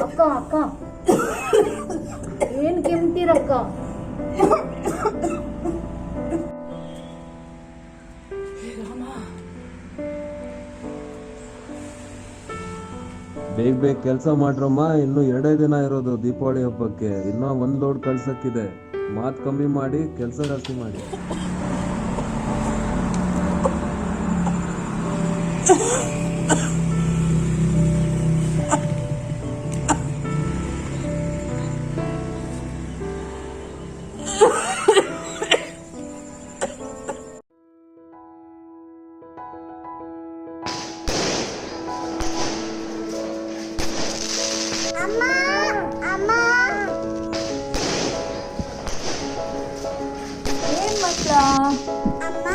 ಅಕ್ಕ ಅಕ್ಕ ಏನ್ ಕೆಮ್ತೀರಕ್ಕ? ಬೇಗ ಬೇಗ ಕೆಲಸ ಮಾಡ್ರಮ್ಮ. ಇನ್ನು 2 ದಿನ ಇರೋದು ದೀಪಾವಳಿ ಹಬ್ಬಕ್ಕೆ. ಇನ್ನೂ 1 ಲೋಡ್ ಕಳ್ಸಕ್ಕಿದೆ. ಮಾತು ಕಮ್ಮಿ ಮಾಡಿ, ಕೆಲಸ ಜಾಸ್ತಿ ಮಾಡಿ. ಅಮ್ಮ ಅಮ್ಮ ಏನ್ ಮಕ್ಳ? ಅಮ್ಮ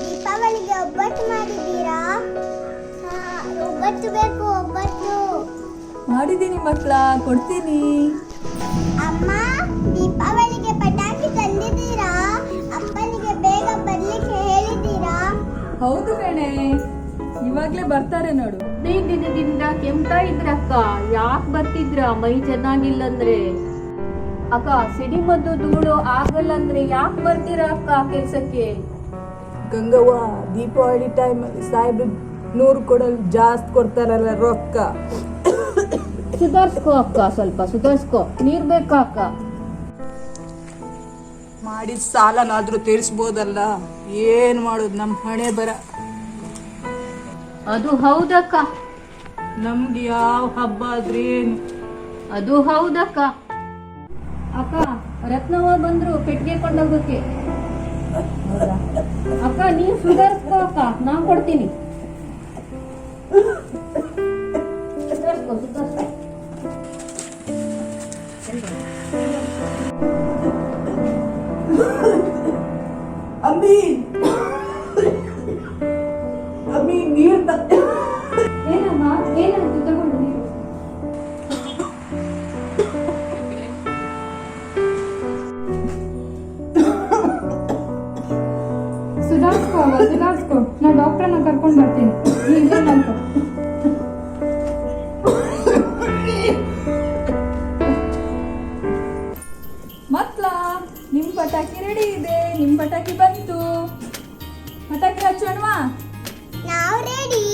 ದೀಪಾವಳಿಗೆ ಒಬ್ಬಟ್ಟು ಮಾಡಿದ್ದೀರಾ? ಒಬ್ಬಟ್ಟು ಬೇಕು, ಒಬ್ಬಟ್ಟು. ಮಾಡಿದ್ದೀನಿ ಮಕ್ಳ, ಕೊಡ್ತೀನಿ. ಅಮ್ಮ ದೀಪಾವಳಿಗೆ ಪಟಾಕಿ ತಂದಿದ್ದೀರಾ? ಅಪ್ಪನಿಗೆ ಬೇಗ ಬರ್ಲಿಕ್ಕೆ ಹೇಳಿದ್ದೀರಾ? ಹೌದು ಕಣೆ, ಇವಾಗ್ಲೇ ಬರ್ತಾರೆ ನೋಡು. ದಿನದಿಂದ ಕೆಮ್ತಾ ಇದ್ರಕ್ಕ, ಯಾಕೆ ಬರ್ತಿದ್ರ? ಮೈ ಚೆನ್ನಾಗಿಲ್ಲಂದ್ರೆ ಅಕ್ಕ, ಸಿಡಿಮದ್ದು ಧೂಳು ಆಗಲ್ಲ ಅಂದ್ರೆ ಯಾಕೆ ಬರ್ತೀರಾ ಅಕ್ಕ ಕೆಲ್ಸಕ್ಕೆ? ಗಂಗವ್ವ, ದೀಪಾವಳಿ ಟೈಮಲ್ಲಿ ಸಾಹೇಬ್ರು 100 ಕೊಡಲು ಜಾಸ್ತಿ ಕೊಡ್ತಾರಲ್ಲ ರೊಕ್ಕ. ಸುಧಾರ್ಸ್ಕೋ ಅಕ್ಕ, ಸ್ವಲ್ಪ ಸುಧಾರ್ಸ್ಕೋ. ನೀರ್ ಬೇಕಾ ಅಕ್ಕ? ಮಾಡಿದ ಸಾಲನಾದ್ರೂ ತೀರಿಸ್ಬೋದಲ್ಲ. ಏನ್ ಮಾಡೋದು, ನಮ್ ಹಣೆ ಬರ. ಅದು ಹೌದಕ್ಕ, ನಮ್ಗೆ ಯಾವ ಹಬ್ಬ ಆದ್ರೇನು. ಅದು ಹೌದಕ್ಕ. ಅಕ್ಕ, ರತ್ನವ್ವ ಬಂದ್ರು ಪೆಟ್ಟಿಗೆ ಕೊಂಡೋಗಕ್ಕೆ. ಅಕ್ಕ, ನೀವ್ ಸುಧಾರ್ಸ್ಕೋ ಅಕ್ಕ, ನಾನ್ ಕೊಡ್ತೀನಿ. ಸುಧಾರ್ಸ್ಕೋ ಸುಧಾರ್ಸ್ಕೋ. ಅಮ್ಮಿ ಅಮ್ಮಿ, ನೀರ್ ಏನಮ್ಮ, ಏನಾಯ್ತು? ತಗೊಂಡು ನೀರು. ಸುಧಾರಿಸ್ಕೋ. ನಾ ಡಾಕ್ಟರ್ನ ಕರ್ಕೊಂಡು ಬರ್ತೀನಿ. ಮಕ್ಳ, ನಿಮ್ ಪಟಾಕಿ ರೆಡಿ ಇದೆ. ನಿಮ್ ಪಟಾಕಿ ಬಂತು. ಪಟಾಕಿ ಹಚ್ಚೋಣವಾ? ನಾವು ರೆಡಿ.